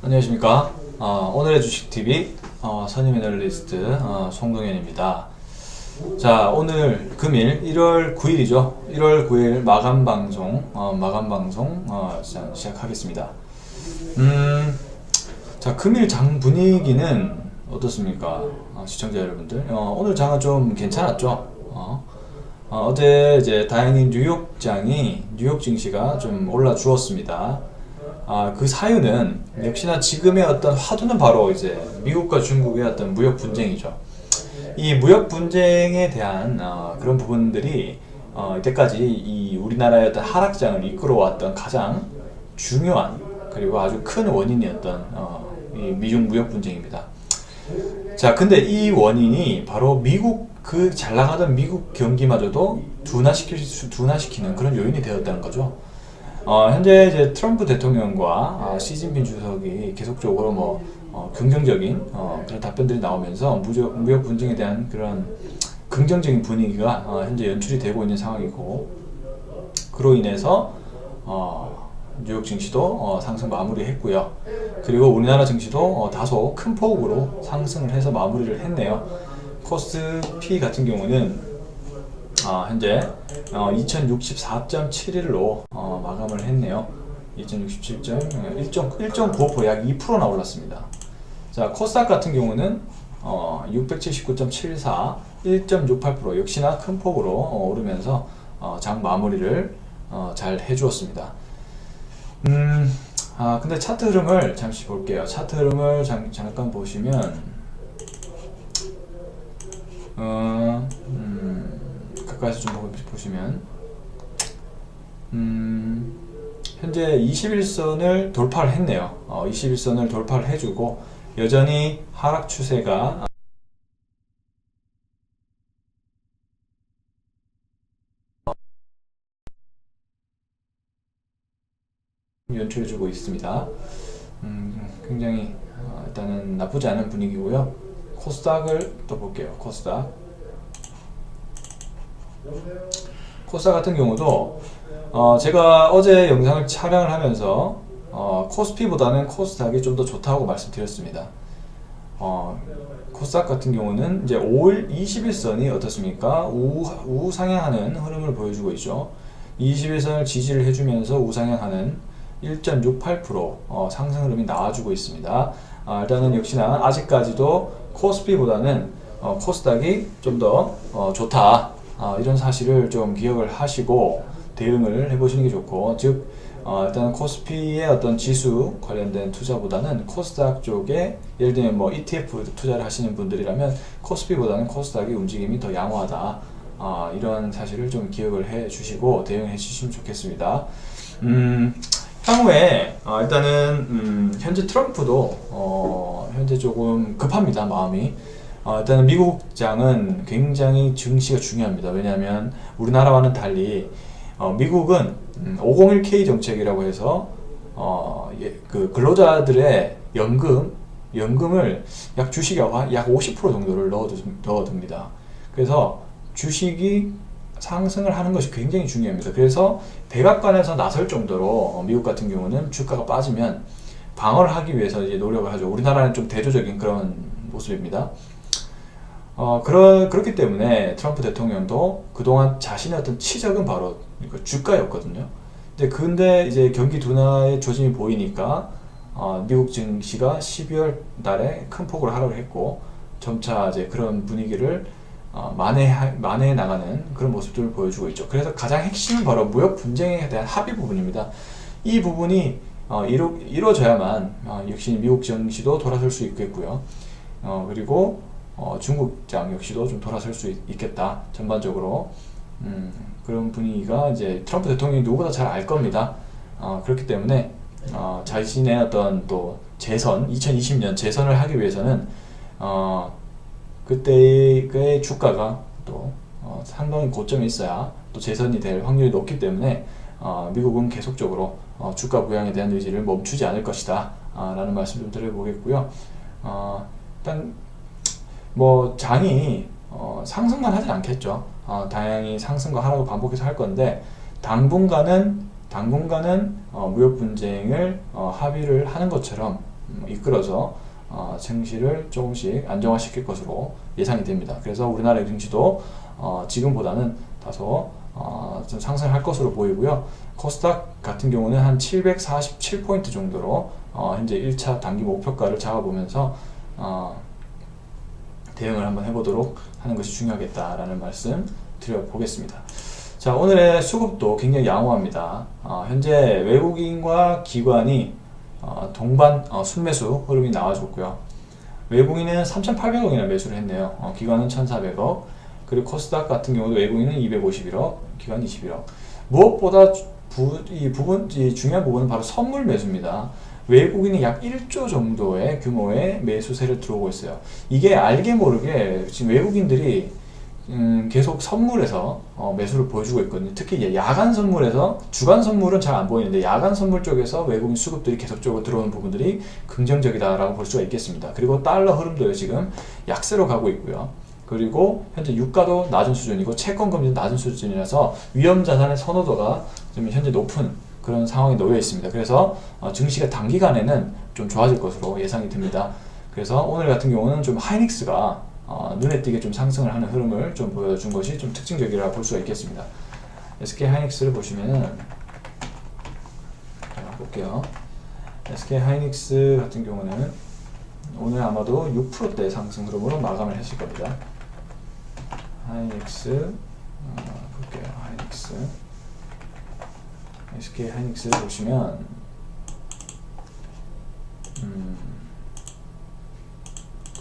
안녕하십니까. 오늘의 주식TV 선임 애널리스트 송동현입니다. 자, 오늘 금일 1월 9일이죠. 1월 9일 마감방송 시작하겠습니다. 자, 금일 장 분위기는 어떻습니까? 시청자 여러분들. 오늘 장은 좀 괜찮았죠? 어제 이제 다행히 뉴욕 증시가 좀 올라 주었습니다. 그 사유는 역시나 지금의 어떤 화두는 바로 이제 미국과 중국의 어떤 무역 분쟁이죠. 이 무역 분쟁에 대한 그런 부분들이 이때까지 이 우리나라의 어떤 하락장을 이끌어왔던 가장 중요한 그리고 아주 큰 원인이었던 이 미중 무역 분쟁입니다. 자, 근데 이 원인이 바로 그 잘 나가던 미국 경기마저도 둔화시키는 그런 요인이 되었다는 거죠. 현재 이제 트럼프 대통령과 시진핑 주석이 계속적으로 긍정적인 그런 답변들이 나오면서 무역 분쟁에 대한 그런 긍정적인 분위기가 현재 연출이 되고 있는 상황이고, 그로 인해서 뉴욕 증시도 상승 마무리했고요. 그리고 우리나라 증시도 다소 큰 폭으로 상승을 해서 마무리를 했네요. 코스피 같은 경우는 현재 2064.71로 마감을 했네요. 1.95% 약 2%나 올랐습니다. 자, 코스닥 같은 경우는 679.74, 1.68% 역시나 큰 폭으로 오르면서 장 마무리를 잘 해주었습니다. 근데 차트 흐름을 잠시 볼게요. 차트 흐름을 잠깐 보시면 가까이서 좀 보시면 현재 21선을 돌파를 했네요. 21선을 돌파를 해주고 여전히 하락 추세가 연출해주고 있습니다. 굉장히 일단은 나쁘지 않은 분위기고요. 코스닥을 또 볼게요. 코스닥 같은 경우도 제가 어제 영상을 촬영을 하면서 코스피보다는 코스닥이 좀 더 좋다고 말씀드렸습니다. 코스닥 같은 경우는 이제 5일 21선이 어떻습니까? 우상향하는 흐름을 보여주고 있죠. 21선을 지지를 해주면서 우상향하는 1.68% 상승 흐름이 나와주고 있습니다. 일단은 역시나 아직까지도 코스피보다는 코스닥이 좀 더 좋다. 이런 사실을 좀 기억을 하시고 대응을 해보시는 게 좋고, 즉 일단 코스피의 어떤 지수 관련된 투자보다는 코스닥 쪽에, 예를 들면 ETF 투자를 하시는 분들이라면 코스피보다는 코스닥의 움직임이 더 양호하다. 이런 사실을 좀 기억을 해 주시고 대응해 주시면 좋겠습니다. 향후에 일단은 현재 트럼프도 현재 조금 급합니다, 마음이. 일단은 미국장은 굉장히 증시가 중요합니다. 왜냐하면 우리나라와는 달리 미국은 501k 정책이라고 해서 그 근로자들의 연금을 주식에 약 50% 정도를 넣어둡니다. 그래서 주식이 상승을 하는 것이 굉장히 중요합니다. 그래서 백악관에서 나설 정도로 미국 같은 경우는 주가가 빠지면 방어를 하기 위해서 이제 노력을 하죠. 우리나라는 좀 대조적인 그런 모습입니다. 그렇기 때문에 트럼프 대통령도 그동안 자신의 어떤 치적은 바로 주가였거든요. 근데 이제 경기 둔화의 조짐이 보이니까 미국 증시가 12월 달에 큰 폭으로 하락을 했고, 점차 이제 그런 분위기를 만회해 나가는 그런 모습들을 보여주고 있죠. 그래서 가장 핵심은 바로 무역 분쟁에 대한 합의 부분입니다. 이 부분이 이루어져야만 역시 미국 증시도 돌아설 수 있겠고요. 그리고 중국장 역시도 좀 돌아설 수 있겠다. 전반적으로 그런 분위기가 이제 트럼프 대통령이 누구보다 잘 알 겁니다. 그렇기 때문에 자신의 어떤 또 2020년 재선을 하기 위해서는 그때의 주가가 또 상당히 고점에 있어야 또 재선이 될 확률이 높기 때문에 미국은 계속적으로 주가 부양에 대한 의지를 멈추지 않을 것이다 라는 말씀 좀 드려보겠고요. 일단 장이 상승만 하진 않겠죠. 다양히 상승과 하락을 반복해서 할 건데, 당분간은 무역 분쟁을 합의를 하는 것처럼 이끌어서 증시를 조금씩 안정화시킬 것으로 예상이 됩니다. 그래서 우리나라의 증시도 지금보다는 다소 좀 상승할 것으로 보이고요. 코스닥 같은 경우는 한 747포인트 정도로 현재 1차 단기 목표가를 잡아보면서 대응을 한번 해보도록 하는 것이 중요하겠다라는 말씀 드려보겠습니다. 자, 오늘의 수급도 굉장히 양호합니다. 현재 외국인과 기관이 동반 순매수 흐름이 나와줬고요. 외국인은 3,800억이나 매수를 했네요. 기관은 1,400억. 그리고 코스닥 같은 경우도 외국인은 251억, 기관 21억. 무엇보다 중요한 부분은 바로 선물 매수입니다. 외국인이 약 1조 정도의 규모의 매수세를 들어오고 있어요. 이게 알게 모르게 지금 외국인들이 계속 선물에서 매수를 보여주고 있거든요. 특히 이제 야간 선물에서, 주간 선물은 잘 안 보이는데 야간 선물 쪽에서 외국인 수급들이 계속적으로 들어오는 부분들이 긍정적이다라고 볼 수가 있겠습니다. 그리고 달러 흐름도 지금 약세로 가고 있고요. 그리고 현재 유가도 낮은 수준이고 채권 금리도 낮은 수준이라서 위험 자산의 선호도가 좀 현재 높은 그런 상황에 놓여 있습니다. 그래서 증시가 단기간에는 좀 좋아질 것으로 예상이 됩니다. 그래서 오늘 같은 경우는 좀 하이닉스가 눈에 띄게 좀 상승을 하는 흐름을 좀 보여준 것이 좀 특징적이라고 볼 수가 있겠습니다. SK 하이닉스를 보시면은, 볼게요. SK 하이닉스 같은 경우는 오늘 아마도 6%대 상승 흐름으로 마감을 했을 겁니다. 하이닉스, 볼게요. 하이닉스. SK 하이닉스를 보시면,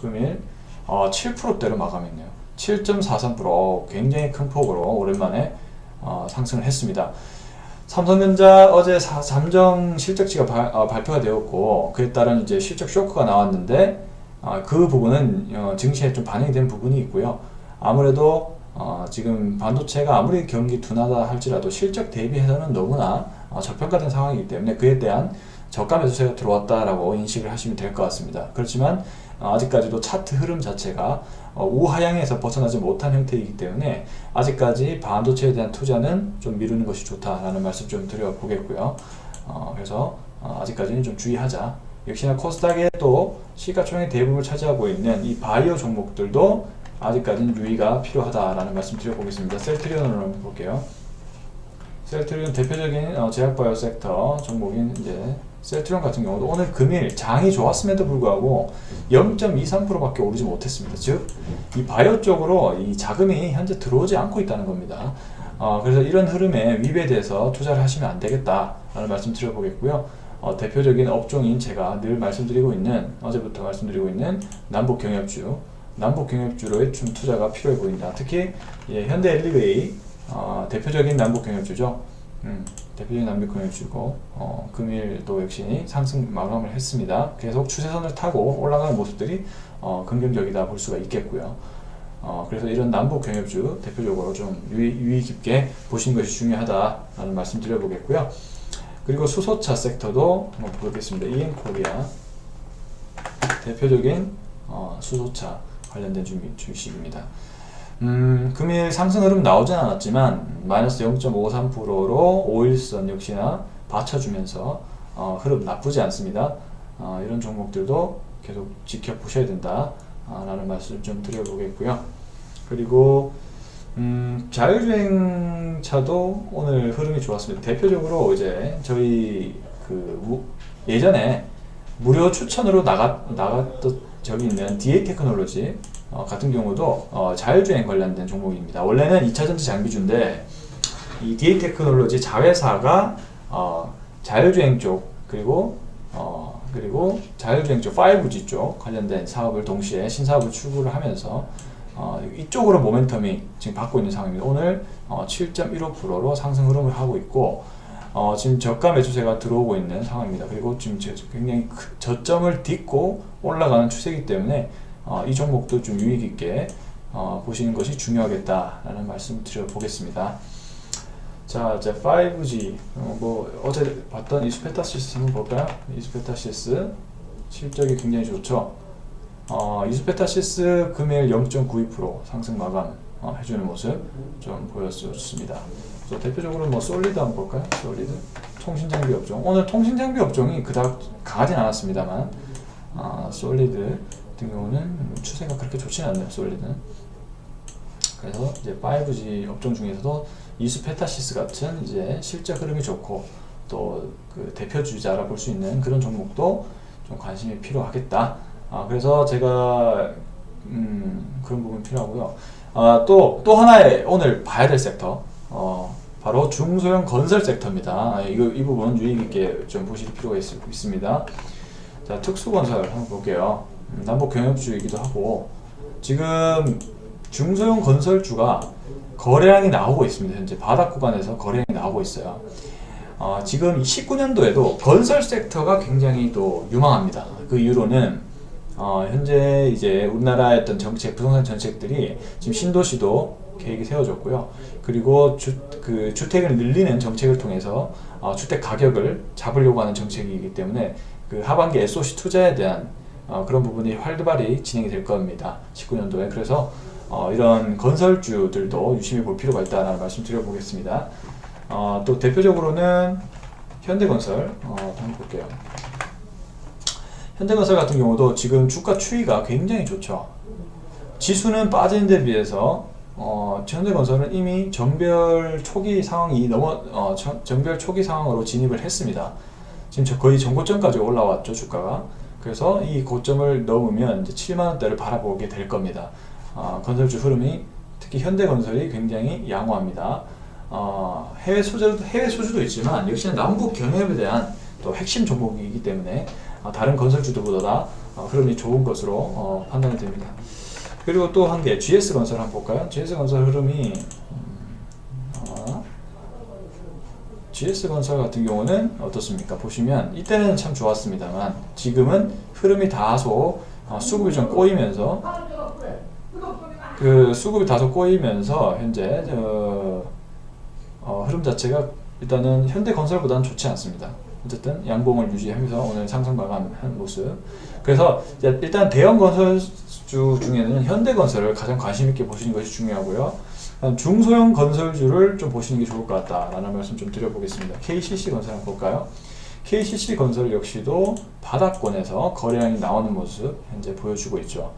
금일 7%대로 마감했네요. 7.43%, 굉장히 큰 폭으로 오랜만에 상승을 했습니다. 삼성전자 어제 잠정 실적치가 발표가 되었고, 그에 따른 이제 실적 쇼크가 나왔는데, 그 부분은 증시에 좀 반영이 된 부분이 있고요. 아무래도 지금 반도체가 아무리 경기 둔하다 할지라도 실적 대비해서는 너무나 저평가된 상황이기 때문에 그에 대한 저가 매수세가 들어왔다라고 인식을 하시면 될 것 같습니다. 그렇지만 아직까지도 차트 흐름 자체가 우하향에서 벗어나지 못한 형태이기 때문에 아직까지 반도체에 대한 투자는 좀 미루는 것이 좋다라는 말씀 좀 드려보겠고요. 그래서 아직까지는 좀 주의하자. 역시나 코스닥에 또 시가총액 대부분을 차지하고 있는 이 바이오 종목들도 아직까지는 유의가 필요하다라는 말씀 드려보겠습니다. 셀트리온을 한번 볼게요. 셀트리온 대표적인 제약바이오 섹터 종목인 이제 셀트리온 같은 경우도 오늘 금일 장이 좋았음에도 불구하고 0.23%밖에 오르지 못했습니다. 즉, 이 바이오 쪽으로 이 자금이 현재 들어오지 않고 있다는 겁니다. 그래서 이런 흐름에 위배돼서 투자를 하시면 안 되겠다라는 말씀 드려보겠고요. 대표적인 업종인 제가 늘 말씀드리고 있는, 어제부터 말씀드리고 있는 남북 경협주로의 좀 투자가 필요해 보인다. 특히 현대 엘리베이 대표적인 남북 경협주죠. 대표적인 남북 경협주고 금일도 역시 상승 마감을 했습니다. 계속 추세선을 타고 올라가는 모습들이 긍정적이다 볼 수가 있겠고요. 그래서 이런 남북 경협주 대표적으로 좀 유의 깊게 보시는 것이 중요하다라는 말씀 드려보겠고요. 그리고 수소차 섹터도 한번 보겠습니다. EM코리아 대표적인 수소차 관련된 주식입니다. 금일 상승 흐름 나오진 않았지만 마이너스 0.53%로 5일선 역시나 받쳐주면서 흐름 나쁘지 않습니다. 이런 종목들도 계속 지켜보셔야 된다 라는 말씀 좀 드려보겠고요. 그리고 자율주행차도 오늘 흐름이 좋았습니다. 대표적으로 이제 저희 예전에 무료 추천으로 나갔던 저기 있는 DA 테크놀로지 같은 경우도 자율주행 관련된 종목입니다. 원래는 2차전지 장비주인데 이 DA 테크놀로지 자회사가 자율주행 쪽 그리고 자율주행 쪽 5G 쪽 관련된 사업을 동시에 신사업을 추구를 하면서 이쪽으로 모멘텀이 지금 받고 있는 상황입니다. 오늘 7.15%로 상승 흐름을 하고 있고 지금 저가 매수세가 들어오고 있는 상황입니다. 그리고 지금 굉장히 저점을 딛고 올라가는 추세이기 때문에 이 종목도 좀 유의 깊게 보시는 것이 중요하겠다라는 말씀 드려보겠습니다. 자, 이제 5G 어제 봤던 이수페타시스 한번 볼까요? 이수페타시스 실적이 굉장히 좋죠. 이수페타시스 금일 0.92% 상승 마감 해주는 모습 좀 보여줬습니다. 대표적으로 솔리드 한번 볼까요? 솔리드 통신장비 업종. 오늘 통신장비 업종이 그닥 강하진 않았습니다만 솔리드 같은 경우는 추세가 그렇게 좋지는 않네요. 솔리드는. 그래서 이제 5G 업종 중에서도 이수페타시스 같은 이제 실적 흐름이 좋고 또 그 대표주자라 볼 수 있는 그런 종목도 좀 관심이 필요하겠다. 그래서 제가 그런 부분 필요하고요. 또 하나의 오늘 봐야 될 섹터, 바로 중소형 건설 섹터입니다. 이 부분 유의 깊게 좀 보실 필요가 있습니다. 자, 특수건설 한번 볼게요. 남북 경협주이기도 하고 지금 중소형 건설주가 거래량이 나오고 있습니다. 현재 바닥 구간에서 거래량이 나오고 있어요. 지금 19년도에도 건설 섹터가 굉장히 또 유망합니다. 그 이유로는 현재 이제 우리나라의 어떤 정책, 부동산 정책들이 지금 신도시도 계획이 세워졌고요. 그리고 주택을 늘리는 정책을 통해서 주택 가격을 잡으려고 하는 정책이기 때문에 그 하반기 SOC 투자에 대한 그런 부분이 활발히 진행이 될 겁니다. 19년도에. 그래서 이런 건설주들도 유심히 볼 필요가 있다는 말씀 드려보겠습니다. 또 대표적으로는 현대건설 한번 볼게요. 현대건설 같은 경우도 지금 주가 추이가 굉장히 좋죠. 지수는 빠진 데 비해서 현대건설은 이미 전별 초기 상황이 전별 초기 상황으로 진입을 했습니다. 지금 거의 전고점까지 올라왔죠, 주가가. 그래서 이 고점을 넘으면 이제 7만원대를 바라보게 될 겁니다. 건설주 흐름이 특히 현대건설이 굉장히 양호합니다. 해외 소주도 있지만 역시나 남북 경협에 대한 또 핵심 종목이기 때문에 다른 건설주들보다 흐름이 좋은 것으로 판단이 됩니다. 그리고 또 한 개 GS건설 한번 볼까요? GS건설 흐름이 GS건설 같은 경우는 어떻습니까? 보시면 이때는 참 좋았습니다만 지금은 흐름이 다소 수급이 좀 꼬이면서 현재 흐름 자체가 일단은 현대건설보다는 좋지 않습니다. 어쨌든 양봉을 유지하면서 오늘 상승 마감한 모습. 그래서 일단 대형 건설주 중에는 현대건설을 가장 관심 있게 보시는 것이 중요하고요. 중소형 건설주를 좀 보시는 게 좋을 것 같다라는 말씀 좀 드려보겠습니다. KCC건설 한번 볼까요? KCC건설 역시도 바닥권에서 거래량이 나오는 모습 현재 보여주고 있죠.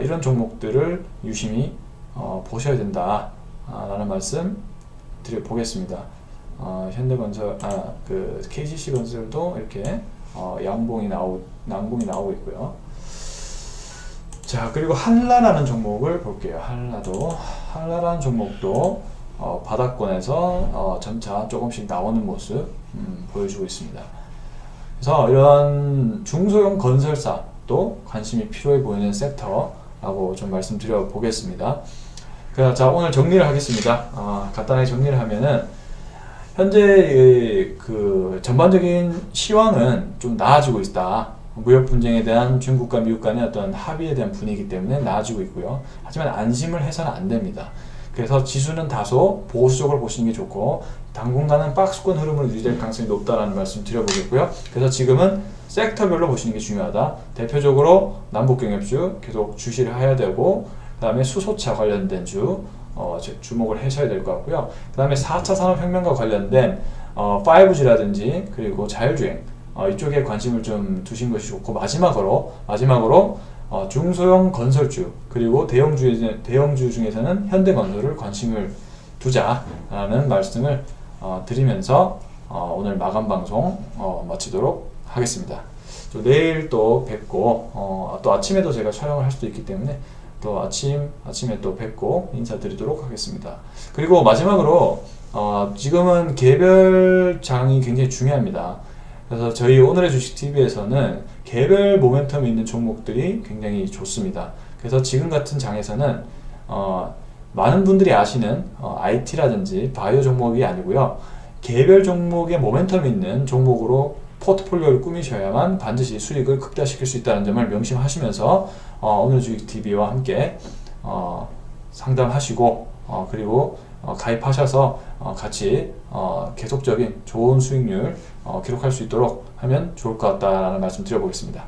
이런 종목들을 유심히 보셔야 된다라는 말씀 드려보겠습니다. 현대건설, 그 KCC건설도 이렇게 양봉이 나오고 있고요. 자, 그리고 한라라는 종목을 볼게요. 한라라는 종목도 바닥권에서 점차 조금씩 나오는 모습 보여주고 있습니다. 그래서 이런 중소형 건설사도 관심이 필요해 보이는 섹터라고 좀 말씀드려 보겠습니다. 자, 오늘 정리를 하겠습니다. 간단하게 정리를 하면은 현재 그 전반적인 시황은 좀 나아지고 있다. 무역 분쟁에 대한 중국과 미국 간의 어떤 합의에 대한 분위기 때문에 나아지고 있고요. 하지만 안심을 해서는 안 됩니다. 그래서 지수는 다소 보수적으로 보시는 게 좋고 당분간은 박스권 흐름으로 유지될 가능성이 높다라는 말씀 드려보겠고요. 그래서 지금은 섹터별로 보시는 게 중요하다. 대표적으로 남북경협주 계속 주시를 해야 되고 그 다음에 수소차 관련된 주목을 하셔야 될 것 같고요. 그 다음에 4차 산업혁명과 관련된 5G라든지 그리고 자율주행 이쪽에 관심을 좀 두신 것이 좋고 마지막으로 중소형 건설주 그리고 대형주 중에서는 현대건설을 관심을 두자라는 말씀을 드리면서 오늘 마감 방송 마치도록 하겠습니다. 또 내일 또 뵙고 또 아침에도 제가 촬영을 할 수도 있기 때문에 또 아침에 또 뵙고 인사드리도록 하겠습니다. 그리고 마지막으로 지금은 개별장이 굉장히 중요합니다. 그래서 저희 오늘의 주식TV에서는 개별 모멘텀이 있는 종목들이 굉장히 좋습니다. 그래서 지금 같은 장에서는 많은 분들이 아시는 IT라든지 바이오 종목이 아니고요. 개별 종목의 모멘텀이 있는 종목으로 포트폴리오를 꾸미셔야만 반드시 수익을 극대화시킬 수 있다는 점을 명심하시면서 오늘 주식TV와 함께 상담하시고 그리고 가입하셔서 같이 계속적인 좋은 수익률 기록할 수 있도록 하면 좋을 것 같다라는 말씀 드려보겠습니다.